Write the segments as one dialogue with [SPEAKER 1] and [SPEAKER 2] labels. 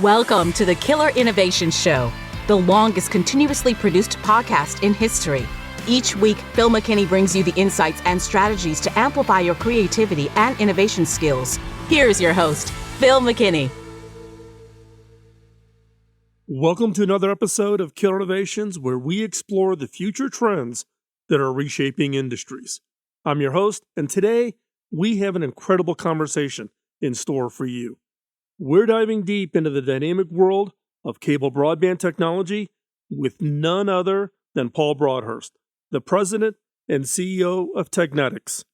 [SPEAKER 1] Welcome to the Killer Innovation Show, the longest continuously produced podcast in history. Each week, Phil McKinney brings you the insights and strategies to amplify your creativity and innovation skills. Here's your host, Phil McKinney.
[SPEAKER 2] Welcome to another episode of Killer Innovations, where we explore the future trends that are reshaping industries. I'm your host, and today we have an incredible conversation in store for you. We're diving deep into the dynamic world of cable broadband technology with none other than Paul Broadhurst, the president and CEO of Technetics.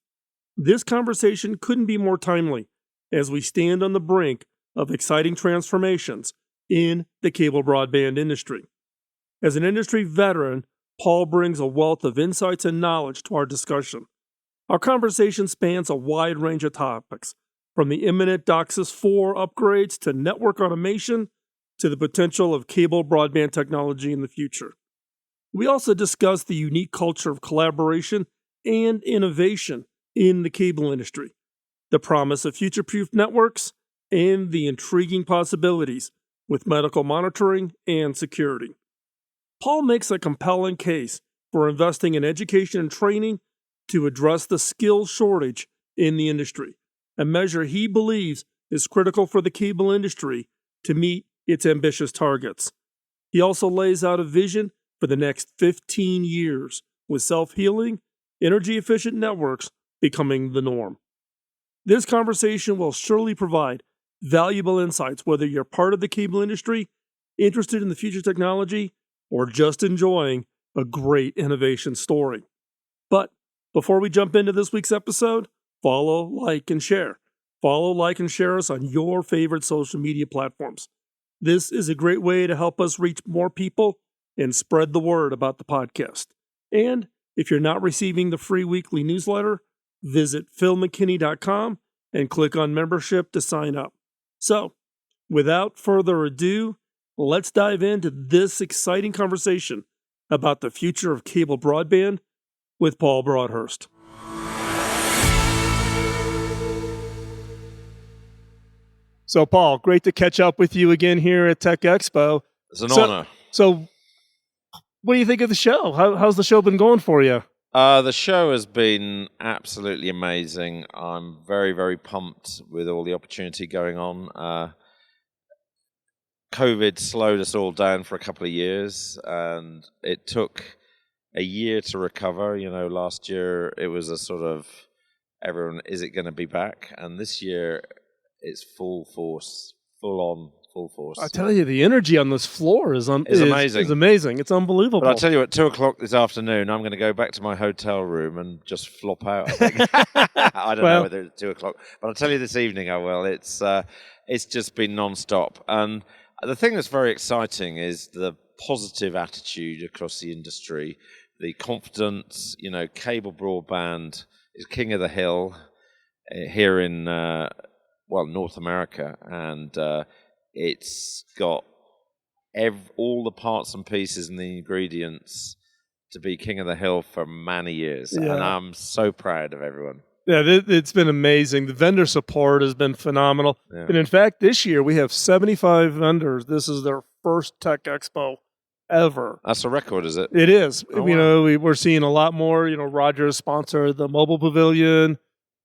[SPEAKER 2] This conversation couldn't be more timely as we stand on the brink of exciting transformations in the cable broadband industry. As an industry veteran, Paul brings a wealth of insights and knowledge to our discussion. Our conversation spans a wide range of topics, from the imminent DOCSIS 4 upgrades to network automation to the potential of cable broadband technology in the future. We also discuss the unique culture of collaboration and innovation in the cable industry, the promise of future-proof networks, and the intriguing possibilities with medical monitoring and security. Paul makes a compelling case for investing in education and training to address the skills shortage in the industry, a measure he believes is critical for the cable industry to meet its ambitious targets. He also lays out a vision for the next 15 years, with self-healing, energy-efficient networks becoming the norm. This conversation will surely provide valuable insights whether you're part of the cable industry, interested in the future technology, or just enjoying a great innovation story. But before we jump into this week's episode, follow, like, and share. Follow, like, and share us on your favorite social media platforms. This is a great way to help us reach more people and spread the word about the podcast. And if you're not receiving the free weekly newsletter, visit philmckinney.com and click on membership to sign up. So, without further ado, let's dive into this exciting conversation about the future of cable broadband with Paul Broadhurst. So, Paul, great to catch up with you again here at Tech Expo.
[SPEAKER 3] It's an honor.
[SPEAKER 2] So, what do you think of the show? How's the show been going for you?
[SPEAKER 3] The show has been absolutely amazing. I'm very, very pumped with all the opportunity going on. COVID slowed us all down for a couple of years, and it took a year to recover. You know, last year it was a sort of, everyone, is it going to be back? And this year it's full force, full force.
[SPEAKER 2] I tell you, the energy on this floor is amazing. It's amazing. It's unbelievable.
[SPEAKER 3] But I'll tell you, at 2 o'clock this afternoon, I'm going to go back to my hotel room and just flop out, I think. I don't know whether it's 2 o'clock, but I'll tell you this evening I will. It's just been non-stop. And the thing that's very exciting is the positive attitude across the industry, the confidence. You know, cable broadband is king of the hill here in North America, and it's got all the parts and pieces and the ingredients to be king of the hill for many years, and I'm so proud of everyone.
[SPEAKER 2] Yeah, it's been amazing. The vendor support has been phenomenal. Yeah. And in fact, this year we have 75 vendors. This is their first Tech Expo ever.
[SPEAKER 3] That's a record, is it?
[SPEAKER 2] It is.
[SPEAKER 3] Oh,
[SPEAKER 2] you know, we're seeing a lot more. You know, Rogers sponsored the mobile pavilion.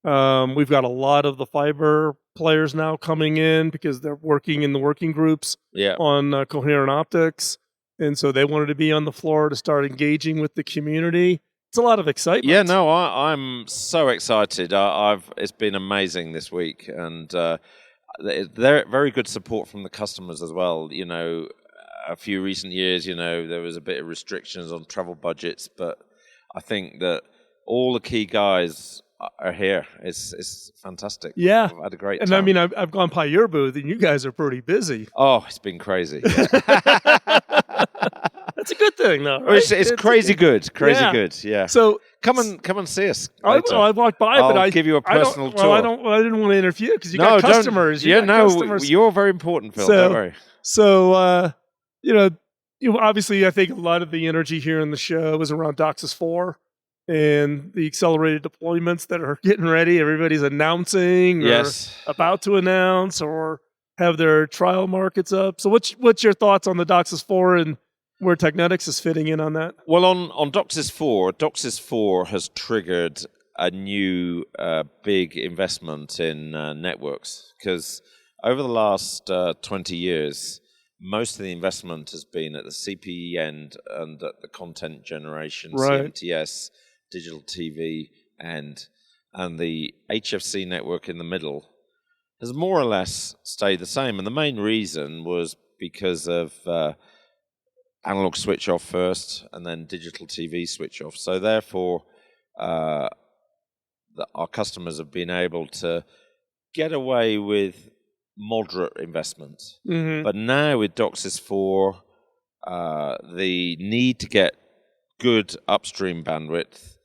[SPEAKER 2] We've got a lot of the fiber players now coming in because they're working in the working groups on coherent optics. And so they wanted to be on the floor to start engaging with the community. It's a lot of excitement.
[SPEAKER 3] Yeah, no, I'm so excited. It's been amazing this week, and they're very good support from the customers as well. You know, a few recent years, you know, there was a bit of restrictions on travel budgets, but I think that all the key guys are here. It's fantastic.
[SPEAKER 2] Yeah,
[SPEAKER 3] I've had a great
[SPEAKER 2] time.
[SPEAKER 3] And
[SPEAKER 2] I mean, I've gone by your booth, and you guys are pretty busy.
[SPEAKER 3] Oh, it's been crazy.
[SPEAKER 2] That's a good thing, though, right?
[SPEAKER 3] It's crazy good. Yeah.
[SPEAKER 2] So
[SPEAKER 3] come and see us.
[SPEAKER 2] I walked by,
[SPEAKER 3] but
[SPEAKER 2] I
[SPEAKER 3] give you a personal tour.
[SPEAKER 2] I didn't want to interview because you got customers. Customers.
[SPEAKER 3] You're very important, Phil. Don't worry.
[SPEAKER 2] So obviously, I think a lot of the energy here in the show was around DOCSIS 4 and the accelerated deployments that are getting ready. Everybody's announcing, or about to announce, or have their trial markets up. So what's your thoughts on the DOCSIS 4 and where Technetics is fitting in on that?
[SPEAKER 3] Well, on DOCSIS 4 has triggered a new big investment in networks, because over the last 20 years, most of the investment has been at the CPE end and at the content generation,
[SPEAKER 2] Right.
[SPEAKER 3] CMTS, digital TV end, and the HFC network in the middle has more or less stayed the same. And the main reason was because of analog switch off first and then digital TV switch off. So therefore, our customers have been able to get away with moderate investment.
[SPEAKER 2] Mm-hmm.
[SPEAKER 3] But now with DOCSIS 4, the need to get good upstream bandwidth,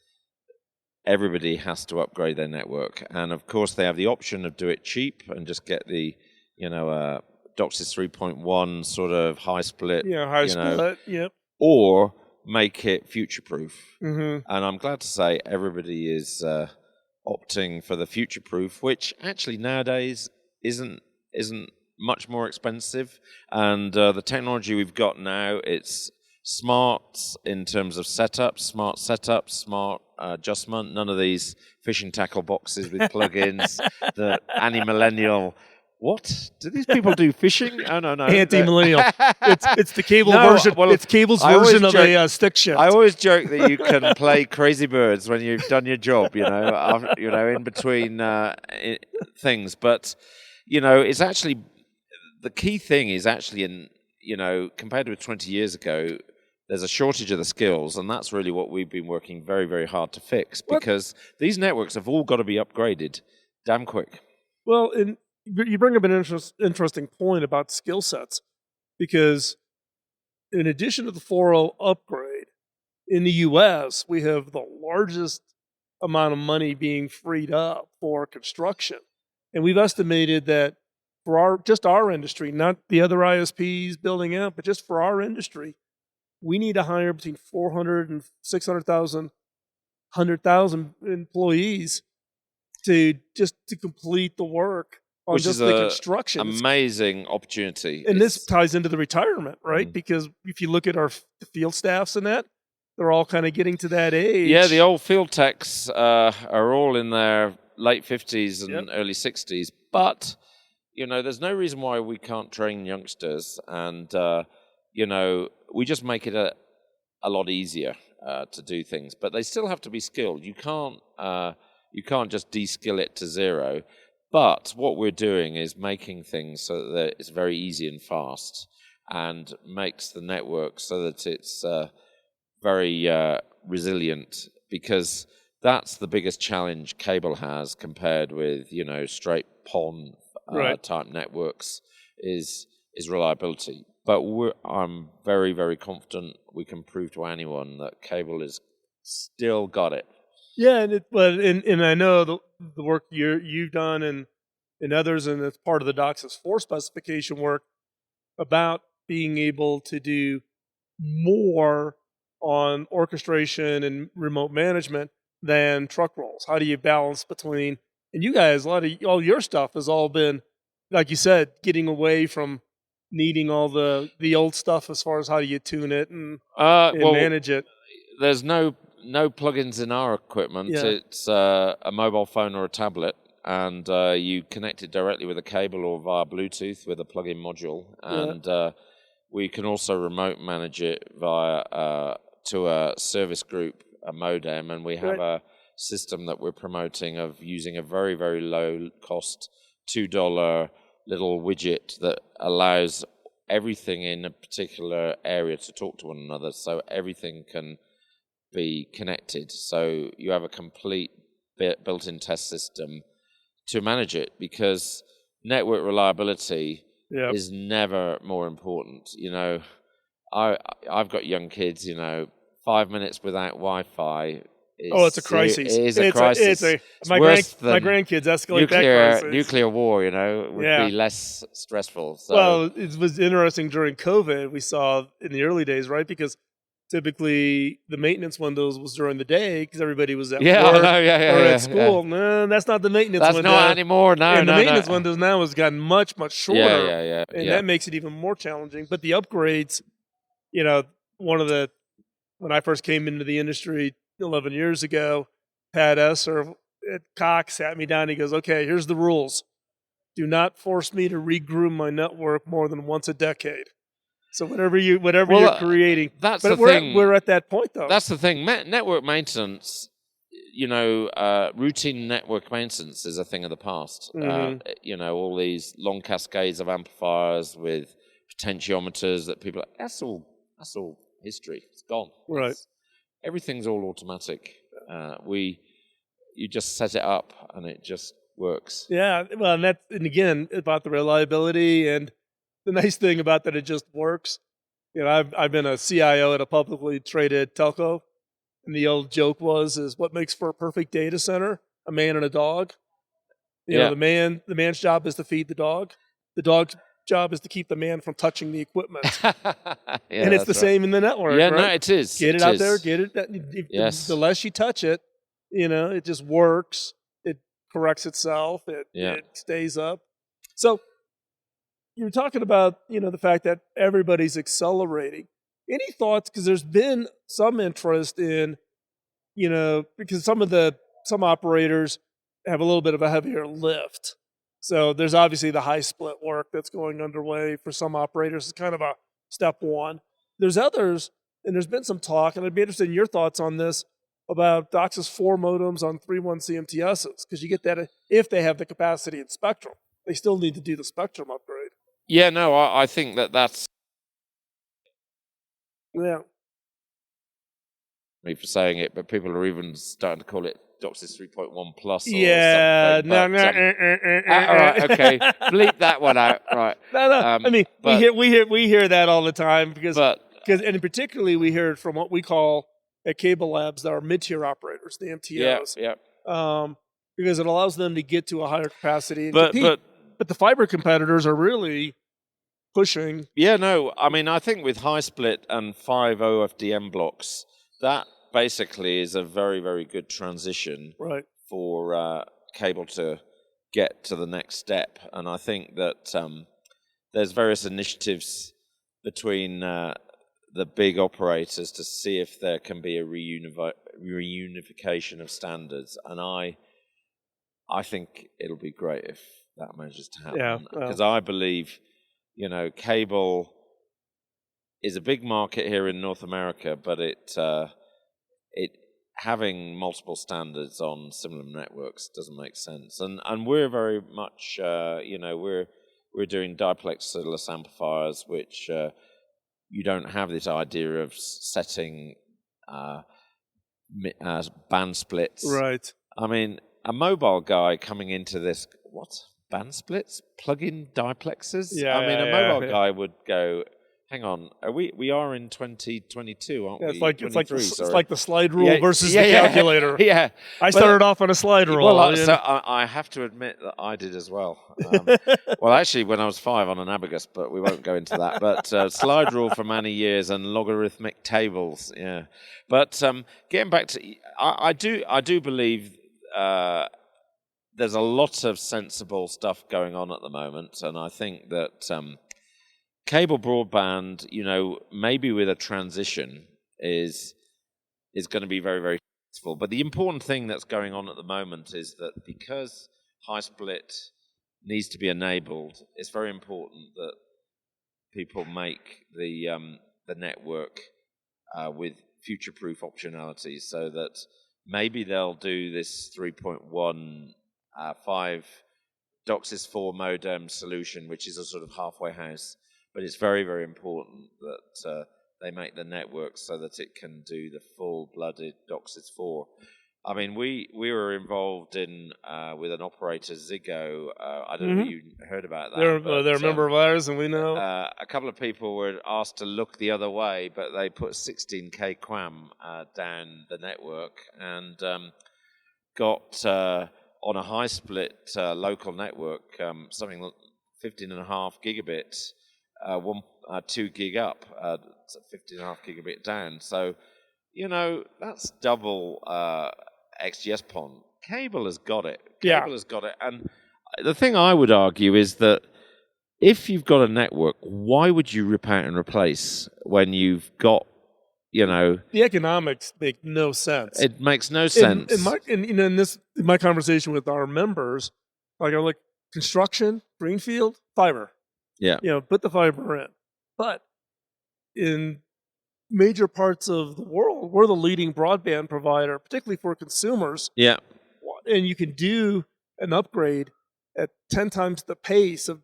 [SPEAKER 3] everybody has to upgrade their network. And of course, they have the option of do it cheap and just get the, DOCSIS 3.1 sort of high split.
[SPEAKER 2] Yeah, high split, yep.
[SPEAKER 3] Or make it future-proof.
[SPEAKER 2] Mm-hmm.
[SPEAKER 3] And I'm glad to say everybody is opting for the future-proof, which actually nowadays isn't much more expensive. And the technology we've got now, it's smart in terms of smart setup, smart adjustment. None of these fishing tackle boxes with plugins that anti-millennial. What? Do these people do fishing? Oh, no.
[SPEAKER 2] Anti-millennial. It's the cable version.
[SPEAKER 3] Well,
[SPEAKER 2] it's cable's version of a stick shift.
[SPEAKER 3] I always joke that you can play Crazy Birds when you've done your job, in between things. But, it's actually, the key thing is actually compared with 20 years ago, there's a shortage of the skills, and that's really what we've been working very, very hard to fix, because these networks have all got to be upgraded damn quick.
[SPEAKER 2] Well, you bring up an interesting point about skill sets, because in addition to the 4.0 upgrade, in the U.S., we have the largest amount of money being freed up for construction. And we've estimated that for just our industry, not the other ISPs building out, but just for our industry, we need to hire between 400 and 600,000, 100,000 employees to complete the work on
[SPEAKER 3] which
[SPEAKER 2] just
[SPEAKER 3] is
[SPEAKER 2] the construction.
[SPEAKER 3] Amazing opportunity.
[SPEAKER 2] And this ties into the retirement, right? Mm-hmm. Because if you look at our field staffs and that, they're all kind of getting to that age.
[SPEAKER 3] Yeah, the old field techs are all in their late 50s and early 60s. But, there's no reason why we can't train youngsters. And, we just make it a lot easier to do things. But they still have to be skilled. You can't just de-skill it to zero. But what we're doing is making things so that it's very easy and fast, and makes the network so that it's very resilient, because that's the biggest challenge cable has compared with, straight PON type networks is reliability. But I'm very, very confident we can prove to anyone that cable is still got it.
[SPEAKER 2] Yeah, and I know the work you've done and others, and it's part of the DOCSIS 4 specification work about being able to do more on orchestration and remote management than truck rolls. How do you balance between, and you guys, all your stuff has all been, like you said, getting away from needing all the old stuff as far as how do you tune it and manage it.
[SPEAKER 3] There's no plugins in our equipment. Yeah. It's a mobile phone or a tablet, and you connect it directly with a cable or via Bluetooth with a plug-in module. And we can also remote manage it via to a service group, a modem, and we have a system that we're promoting of using a very, very low-cost $2 little widget that allows everything in a particular area to talk to one another, so everything can be connected. So you have a complete built-in test system to manage it, because network reliability is never more important. I've got young kids, 5 minutes without Wi-Fi
[SPEAKER 2] it's a crisis.
[SPEAKER 3] It is a crisis.
[SPEAKER 2] My grandkids escalate that crisis.
[SPEAKER 3] Nuclear war, would be less stressful. So.
[SPEAKER 2] Well, it was interesting during COVID. We saw in the early days, right? Because typically the maintenance windows was during the day because everybody was at
[SPEAKER 3] Yeah,
[SPEAKER 2] work
[SPEAKER 3] I know, yeah,
[SPEAKER 2] or
[SPEAKER 3] yeah,
[SPEAKER 2] at school. No, that's not the maintenance
[SPEAKER 3] That's
[SPEAKER 2] window.
[SPEAKER 3] not anymore. No,
[SPEAKER 2] and the
[SPEAKER 3] no,
[SPEAKER 2] maintenance
[SPEAKER 3] no.
[SPEAKER 2] windows now has gotten much, much shorter.
[SPEAKER 3] Yeah.
[SPEAKER 2] And that makes it even more challenging. But the upgrades, when I first came into the industry 11 years ago, Pat Esser at Cox sat me down. He goes, okay, here's the rules. Do not force me to regroom my network more than once a decade. So whatever you're creating,
[SPEAKER 3] that's
[SPEAKER 2] but
[SPEAKER 3] the thing.
[SPEAKER 2] We're at that point though.
[SPEAKER 3] That's the thing. Network maintenance, routine network maintenance is a thing of the past. All these long cascades of amplifiers with potentiometers that people. That's all history. It's gone.
[SPEAKER 2] Right.
[SPEAKER 3] Everything's all automatic. You just set it up and it just works.
[SPEAKER 2] Yeah, well, and again about the reliability and the nice thing about that, it just works. I've been a CIO at a publicly traded telco, and the old joke is what makes for a perfect data center? A man and a dog. The man's job is to feed the dog. The dog's job is to keep the man from touching the equipment. And it's the same in the network.
[SPEAKER 3] Yeah,
[SPEAKER 2] right?
[SPEAKER 3] no, it is.
[SPEAKER 2] Get it out there. Get it.
[SPEAKER 3] Yes.
[SPEAKER 2] The less you touch it, it just works. It corrects itself. It stays up. So you're talking about, the fact that everybody's accelerating. Any thoughts? Because there's been some interest in, because some operators have a little bit of a heavier lift. So there's obviously the high split work that's going underway for some operators. It's kind of a step one. There's others, and there's been some talk, and I'd be interested in your thoughts on this, about DOCSIS 4 modems on 3.1 CMTSs, because you get that if they have the capacity and spectrum. They still need to do the spectrum upgrade.
[SPEAKER 3] Yeah, no, I think that's...
[SPEAKER 2] Yeah.
[SPEAKER 3] Me for saying it, but people are even starting to call it DOCSIS 3.1 plus or
[SPEAKER 2] something.
[SPEAKER 3] All right, okay. Bleep that one out. Right.
[SPEAKER 2] No. We hear that all the time because and particularly we hear it from what we call at Cable Labs, our mid-tier operators, the MTOs.
[SPEAKER 3] Yeah.
[SPEAKER 2] Because it allows them to get to a higher capacity and compete. But the fiber competitors are really pushing.
[SPEAKER 3] Yeah, no. I think with high split and 5 OFDM blocks, that basically is a very, very good transition for cable to get to the next step. And I think that there's various initiatives between the big operators to see if there can be a reunification of standards. And I think it'll be great if that manages to happen. Because I believe, cable is a big market here in North America, but it having multiple standards on similar networks doesn't make sense. And we're very much, we're doing diplexerless amplifiers, which you don't have this idea of setting band splits.
[SPEAKER 2] Right.
[SPEAKER 3] A mobile guy coming into this, what? Band splits? Plug-in diplexers?
[SPEAKER 2] Yeah.
[SPEAKER 3] A mobile guy would go, hang on, we are in 2022, aren't we?
[SPEAKER 2] It's like the slide rule versus the calculator.
[SPEAKER 3] Yeah.
[SPEAKER 2] I started off on a slide rule.
[SPEAKER 3] Well, so I have to admit that I did as well. Well, actually, when I was 5 on an abacus, but we won't go into that. But slide rule for many years and logarithmic tables, yeah. But getting back to, I do believe there's a lot of sensible stuff going on at the moment, and I think that cable broadband, maybe with a transition is going to be very, very useful. But the important thing that's going on at the moment is that because high split needs to be enabled, it's very important that people make the network with future-proof optionalities, so that maybe they'll do this 3.1 5 DOCSIS 4 modem solution, which is a sort of halfway house. But it's very, very important that they make the network so that it can do the full-blooded DOCSIS 4. We were involved in with an operator, Ziggo. I don't know if you heard about that.
[SPEAKER 2] They're a member of ours, and we know.
[SPEAKER 3] A couple of people were asked to look the other way, but they put 16K QAM down the network and got on a high-split local network something 15.5 gigabits. 2 gig up, 15.5 gigabit down. So, that's double XGS-PON. Cable has got it. Cable has got it. And the thing I would argue is that if you've got a network, why would you rip out and replace when you've got, The
[SPEAKER 2] economics make no sense.
[SPEAKER 3] It makes no sense.
[SPEAKER 2] In my conversation with our members, I'm like, construction, greenfield, fiber.
[SPEAKER 3] Yeah.
[SPEAKER 2] Put the fiber in. But in major parts of the world, we're the leading broadband provider, particularly for consumers.
[SPEAKER 3] Yeah.
[SPEAKER 2] And you can do an upgrade at 10 times the pace of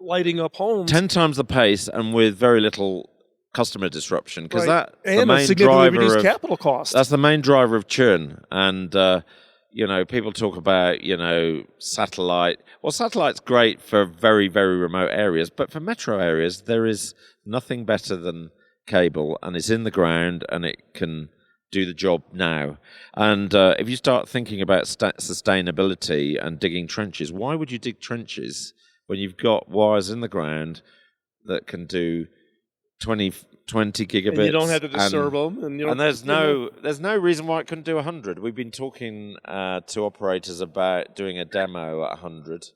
[SPEAKER 2] lighting up homes.
[SPEAKER 3] 10 times the pace and with very little customer disruption, because that's the
[SPEAKER 2] and
[SPEAKER 3] main
[SPEAKER 2] significantly
[SPEAKER 3] driver
[SPEAKER 2] reduced
[SPEAKER 3] of
[SPEAKER 2] capital costs.
[SPEAKER 3] That's the main driver of churn. And people talk about satellite. Well, satellite's great for very, very remote areas, but for metro areas, there is nothing better than cable, and it's in the ground, and it can do the job now. And if you start thinking about sustainability and digging trenches, why would you dig trenches when you've got wires in the ground that can do 20 gigabits? And
[SPEAKER 2] you don't have to disturb them.
[SPEAKER 3] And there's no reason why it couldn't do 100. We've been talking to operators about doing a demo at 100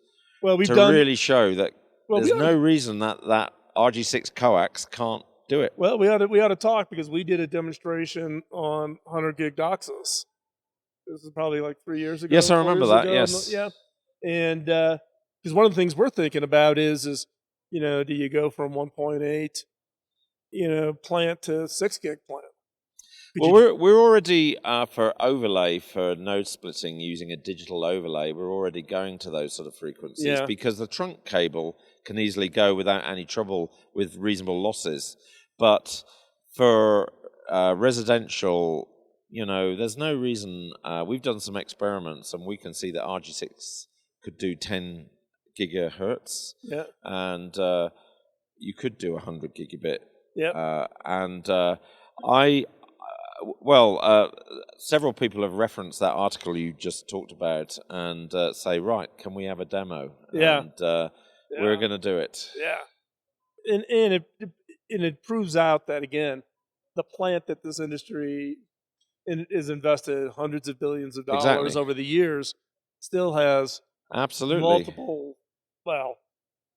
[SPEAKER 3] really show that there's no reason that RG6 coax can't do it.
[SPEAKER 2] Well, we ought to talk, because we did a demonstration on 100 gig DOCSIS. This is probably like 3 years ago.
[SPEAKER 3] Yes, I remember that. Yes.
[SPEAKER 2] Yeah. And because one of the things we're thinking about is do you go from 1.8 plant to 6 gig plant?
[SPEAKER 3] We're already for overlay for node splitting using a digital overlay. We're already going to those sort of frequencies because the trunk cable can easily go without any trouble with reasonable losses. But for residential, there's no reason. We've done some experiments, and we can see that RG6 could do 10 gigahertz. Yeah. And you could do 100 gigabit. Yeah. Several people have referenced that article you just talked about and say, right, can we have a demo?
[SPEAKER 2] Yeah.
[SPEAKER 3] And we're going to do it.
[SPEAKER 2] Yeah. And it proves out that, again, the plant that this industry is invested hundreds of billions of dollars over the years still has multiple. Well,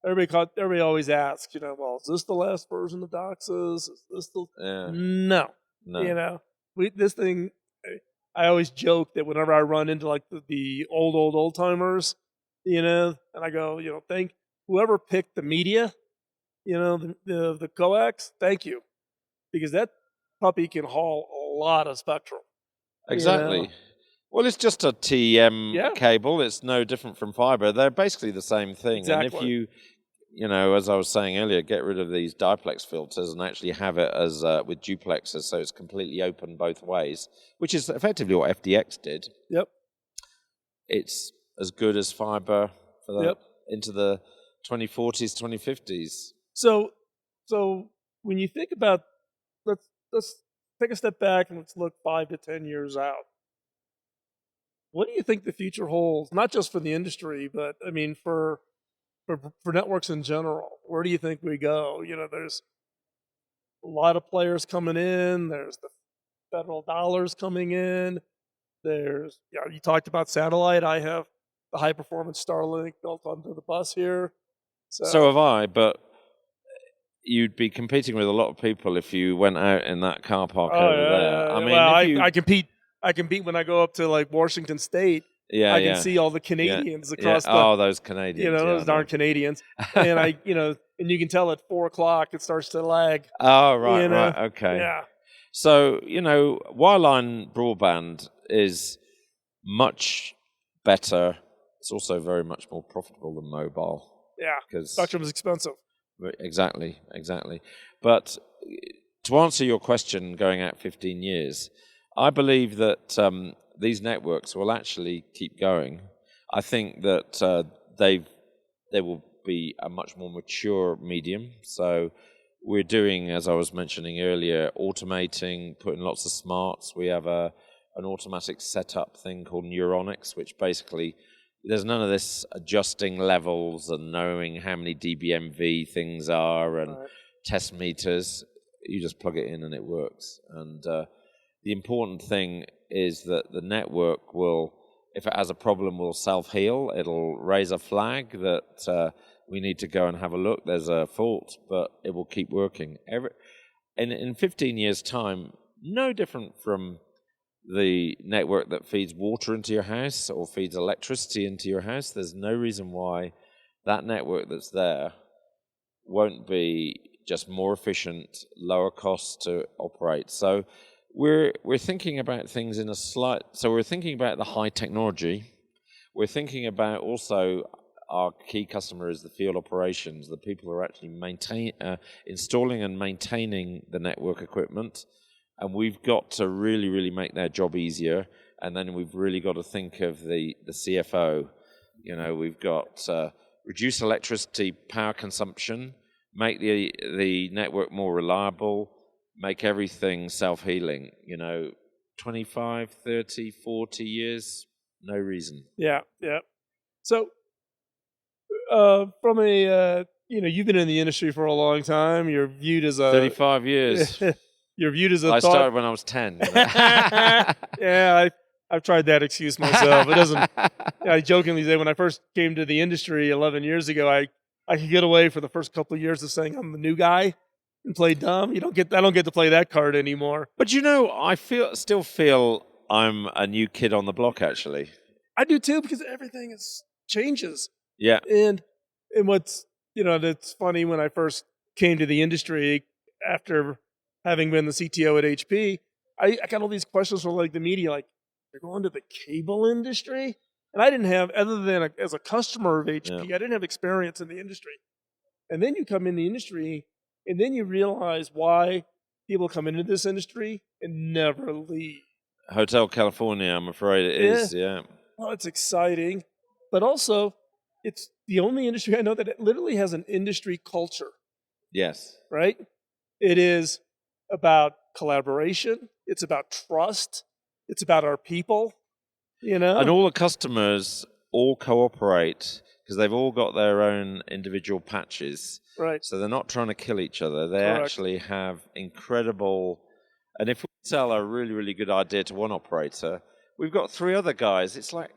[SPEAKER 2] everybody always asks, is this the last version of DOCSIS? Is this the no. This thing. I always joke that whenever I run into like the old timers, and I go, thank whoever picked the media, the coax, thank you, because that puppy can haul a lot of spectrum.
[SPEAKER 3] Exactly. Well, it's just a TEM cable. It's no different from fiber. They're basically the same thing.
[SPEAKER 2] Exactly.
[SPEAKER 3] And if you, as I was saying earlier, get rid of these diplex filters and actually have it as with duplexers, so it's completely open both ways, which is effectively what FDX did.
[SPEAKER 2] Yep.
[SPEAKER 3] It's as good as fiber for into the 2040s, 2050s.
[SPEAKER 2] So when you think about, let's take a step back and let's look 5 to 10 years out. What do you think the future holds? Not just for the industry, but I mean for networks in general. Where do you think we go? There's a lot of players coming in. There's the federal dollars coming in. There's you talked about satellite. I have the high performance Starlink built onto the bus here.
[SPEAKER 3] So have I, but you'd be competing with a lot of people if you went out in that car park over there.
[SPEAKER 2] I mean, I compete. I compete when I go up to like Washington State. I can see all the Canadians across the.
[SPEAKER 3] Oh, those Canadians!
[SPEAKER 2] Those darn Canadians. And and you can tell at 4:00 it starts to lag.
[SPEAKER 3] Oh, right, right, okay.
[SPEAKER 2] Yeah.
[SPEAKER 3] So wireline broadband is much better. It's also very much more profitable than mobile.
[SPEAKER 2] Yeah, because spectrum is expensive.
[SPEAKER 3] Exactly. But to answer your question, going out 15 years. I believe that these networks will actually keep going. I think that they will be a much more mature medium. So we're doing, as I was mentioning earlier, automating, putting lots of smarts. We have an automatic setup thing called Neuronics, which basically there's none of this adjusting levels and knowing how many dBmV things are and test meters. You just plug it in and it works. And the important thing is that the network will, if it has a problem, will self-heal. It'll raise a flag that we need to go and have a look. There's a fault, but it will keep working. In 15 years' time, no different from the network that feeds water into your house or feeds electricity into your house. There's no reason why that network that's there won't be just more efficient, lower cost to operate. So we're thinking about things in a slight. So we're thinking about the high technology. We're thinking about also our key customer is the field operations, the people who are actually installing and maintaining the network equipment. And we've got to really, really make their job easier. And then we've really got to think of the CFO. You know, we've got reduce electricity power consumption, make the network more reliable, make everything self-healing. 25, 30, 40 years, no reason.
[SPEAKER 2] Yeah. So from a, you've been in the industry for a long time. You're viewed as a...
[SPEAKER 3] 35 years.
[SPEAKER 2] You're viewed as a
[SPEAKER 3] I started when I was 10.
[SPEAKER 2] Yeah, I've tried that excuse myself. It doesn't... I jokingly say when I first came to the industry 11 years ago, I could get away for the first couple of years of saying I'm the new guy and play dumb. I don't get to play that card anymore.
[SPEAKER 3] But I still feel I'm a new kid on the block, actually.
[SPEAKER 2] I do too, because everything changes.
[SPEAKER 3] Yeah.
[SPEAKER 2] And what's, that's funny, when I first came to the industry after having been the CTO at HP, I got all these questions from the media, like, you're going to the cable industry? And I didn't have, other than as a customer of HP, I didn't have experience in the industry. And then you come in the industry, and then you realize why people come into this industry and never leave.
[SPEAKER 3] Hotel California, I'm afraid it is, yeah.
[SPEAKER 2] Well, it's exciting, but also it's the only industry I know that it literally has an industry culture.
[SPEAKER 3] Yes.
[SPEAKER 2] Right? It is about collaboration. It's about trust. It's about our people, And
[SPEAKER 3] all the customers all cooperate because they've all got their own individual patches.
[SPEAKER 2] Right.
[SPEAKER 3] So they're not trying to kill each other. They
[SPEAKER 2] Correct.
[SPEAKER 3] actually have incredible... And if we sell a really, really good idea to one operator, we've got 3 other guys. It's like...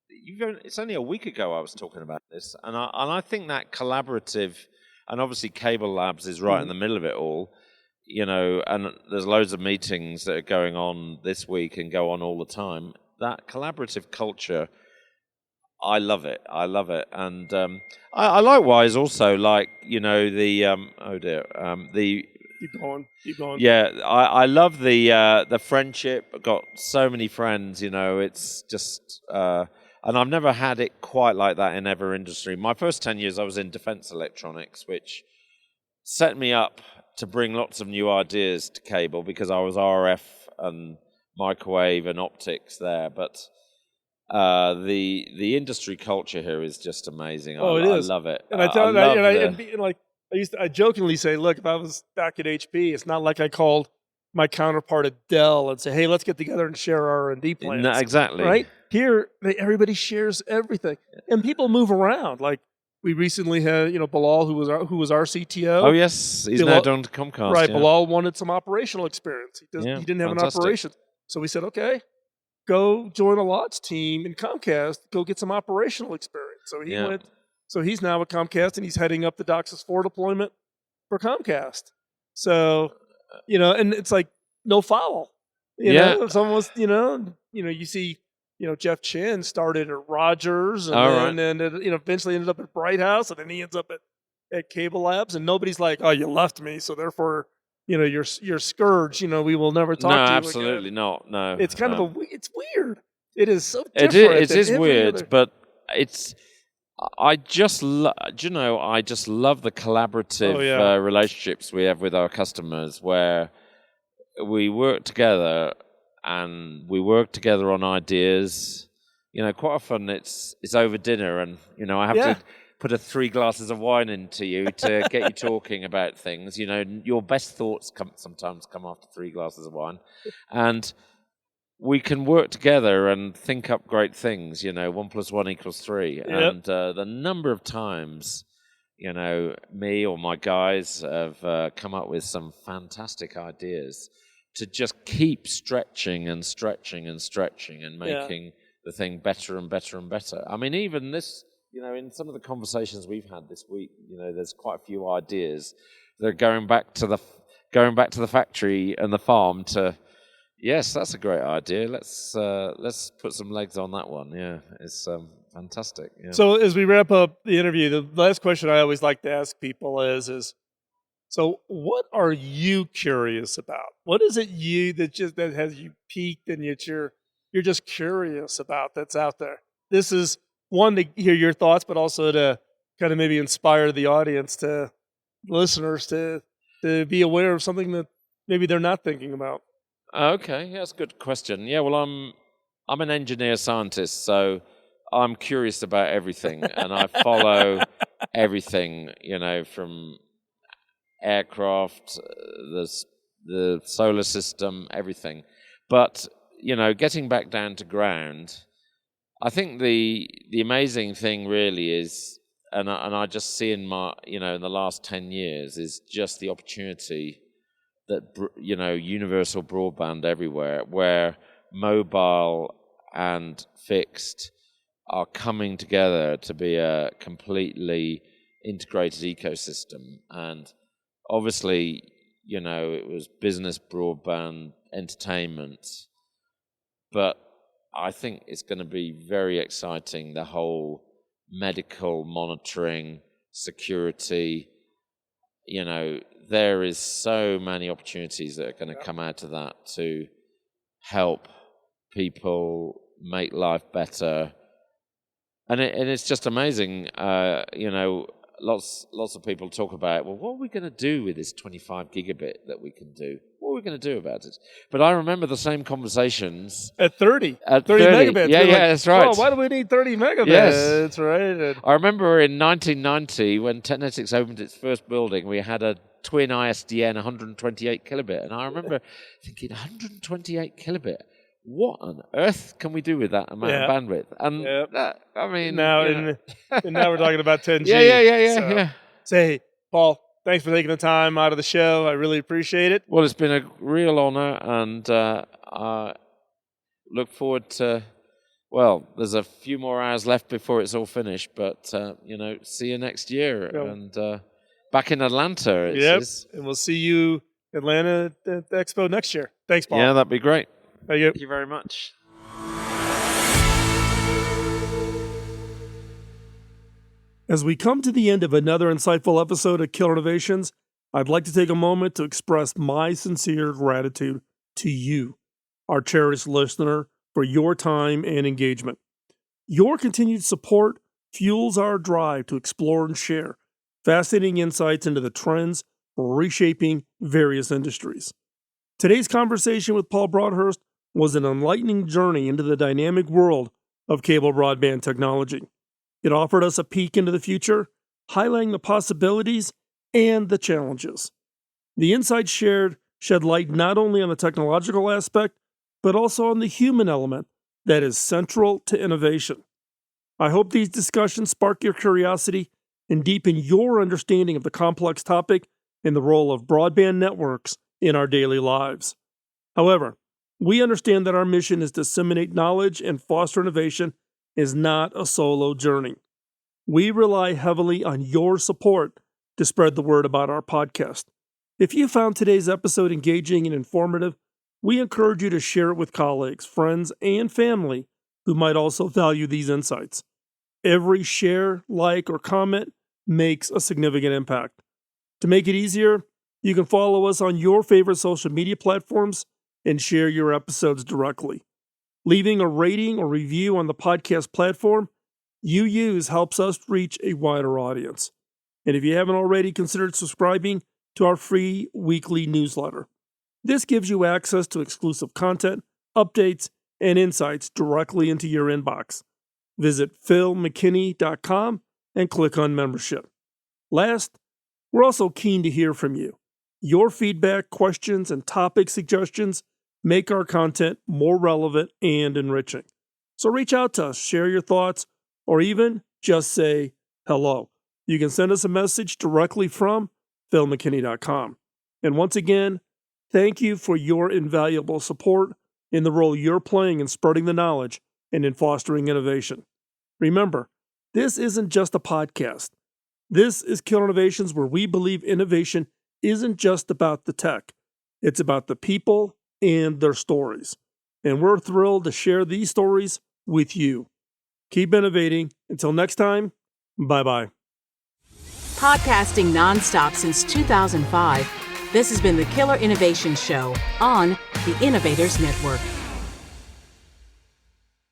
[SPEAKER 3] It's only a week ago I was talking about this. And I think that collaborative... And obviously Cable Labs is right in the middle of it all. And there's loads of meetings that are going on this week and go on all the time. That collaborative culture, I love it. And I likewise also like, the...
[SPEAKER 2] Keep going.
[SPEAKER 3] Yeah, I love the friendship. I've got so many friends, it's just... and I've never had it quite like that in every industry. My first 10 years I was in defense electronics, which set me up to bring lots of new ideas to cable because I was RF and microwave and optics there. But the industry culture here is just amazing.
[SPEAKER 2] It is.
[SPEAKER 3] I love it.
[SPEAKER 2] And I jokingly say, look, if I was back at HP, it's not like I called my counterpart at Dell and say, hey, let's get together and share our R&D plans.
[SPEAKER 3] No, exactly.
[SPEAKER 2] Right? Here, everybody shares everything. And people move around. Like, we recently had, Bilal, who was our CTO.
[SPEAKER 3] Oh, yes. He's now done to Comcast.
[SPEAKER 2] Right.
[SPEAKER 3] Yeah.
[SPEAKER 2] Bilal wanted some operational experience. He didn't have an operation. So we said, okay, go join a lots team in Comcast. Go get some operational experience. So he went. So he's now at Comcast, and he's heading up the DOCSIS 4 deployment for Comcast. So, and it's like no foul. You know, it's almost, you see, Jeff Chin started at Rogers and then eventually ended up at Bright House, and then he ends up at Cable Labs, and nobody's like, oh, you left me, so therefore, you're scourge. We will never talk to you again.
[SPEAKER 3] No, absolutely not. No,
[SPEAKER 2] it's kind of it's weird. It is so different.
[SPEAKER 3] It is weird, but it's. I just love the collaborative relationships we have with our customers, where we work together and we work together on ideas. Quite often it's over dinner, and I have to put 3 glasses of wine into you to get you talking about things. Your best thoughts sometimes come after 3 glasses of wine, and we can work together and think up great things. 1 + 1 = 3,
[SPEAKER 2] Yep.
[SPEAKER 3] and the number of times, me or my guys have come up with some fantastic ideas to just keep stretching and stretching and stretching and making the thing better and better and better. I mean, even this, in some of the conversations we've had this week, there's quite a few ideas that are going back to the factory and the farm to. Yes, that's a great idea. Let's put some legs on that one. Yeah, it's fantastic. Yeah.
[SPEAKER 2] So as we wrap up the interview, the last question I always like to ask people is so what are you curious about? What is it that has you piqued and yet you're just curious about that's out there? This is one to hear your thoughts, but also to kind of maybe inspire the audience, to listeners to be aware of something that maybe they're not thinking about.
[SPEAKER 3] Okay, yeah, that's a good question. Yeah, well, I'm an engineer scientist, so I'm curious about everything, and I follow everything, from aircraft, the solar system, everything. But getting back down to ground, I think the amazing thing really is, and I just see in my in the last 10 years, is just the opportunity that universal broadband everywhere, where mobile and fixed are coming together to be a completely integrated ecosystem. And obviously, it was business broadband, entertainment, but I think it's going to be very exciting, the whole medical monitoring, security. There is so many opportunities that are going to come out of that to help people make life better. And it's just amazing. Lots of people talk about, well, what are we going to do with this 25 gigabit that we can do? What are we going to do about it? But I remember the same conversations
[SPEAKER 2] at 30
[SPEAKER 3] megabits. Yeah, that's right.
[SPEAKER 2] Oh, why do we need 30 megabits?
[SPEAKER 3] Yes,
[SPEAKER 2] that's right.
[SPEAKER 3] I remember in 1990 when Technetics opened its first building, we had a twin ISDN 128 kilobit, and I remember thinking, 128 kilobit. What on earth can we do with that amount of bandwidth? And that, I mean,
[SPEAKER 2] now and now we're talking about 10G.
[SPEAKER 3] Yeah.
[SPEAKER 2] So, hey, Paul, thanks for taking the time out of the show. I really appreciate it.
[SPEAKER 3] Well, it's been a real honor, and I look forward to. Well, there's a few more hours left before it's all finished, but see you next year, and back in Atlanta.
[SPEAKER 2] And we'll see you Atlanta at the Expo next year. Thanks, Paul.
[SPEAKER 3] Yeah, that'd be great.
[SPEAKER 2] Thank
[SPEAKER 3] you very much.
[SPEAKER 2] As we come to the end of another insightful episode of Killer Innovations, I'd like to take a moment to express my sincere gratitude to you, our cherished listener, for your time and engagement. Your continued support fuels our drive to explore and share fascinating insights into the trends reshaping various industries. Today's conversation with Paul Broadhurst was an enlightening journey into the dynamic world of cable broadband technology. It offered us a peek into the future, highlighting the possibilities and the challenges. The insights shared shed light not only on the technological aspect, but also on the human element that is central to innovation. I hope these discussions spark your curiosity and deepen your understanding of the complex topic and the role of broadband networks in our daily lives. However, we understand that our mission is to disseminate knowledge and foster innovation is not a solo journey. We rely heavily on your support to spread the word about our podcast. If you found today's episode engaging and informative, we encourage you to share it with colleagues, friends, and family who might also value these insights. Every share, like, or comment makes a significant impact. To make it easier, you can follow us on your favorite social media platforms and share your episodes directly. Leaving a rating or review on the podcast platform you use helps us reach a wider audience. And if you haven't already considered subscribing to our free weekly newsletter, this gives you access to exclusive content, updates, and insights directly into your inbox. Visit philmckinney.com and click on membership. Last, we're also keen to hear from you. Your feedback, questions, and topic suggestions make our content more relevant and enriching. So reach out to us, share your thoughts, or even just say hello. You can send us a message directly from philmckinney.com. And once again, thank you for your invaluable support in the role you're playing in spreading the knowledge and in fostering innovation. Remember, this isn't just a podcast. This is Killer Innovations, where we believe innovation isn't just about the tech. It's about the people and their stories. And we're thrilled to share these stories with you. Keep innovating. Until next time, bye-bye.
[SPEAKER 1] Podcasting nonstop since 2005, this has been the Killer Innovation Show on the Innovators Network.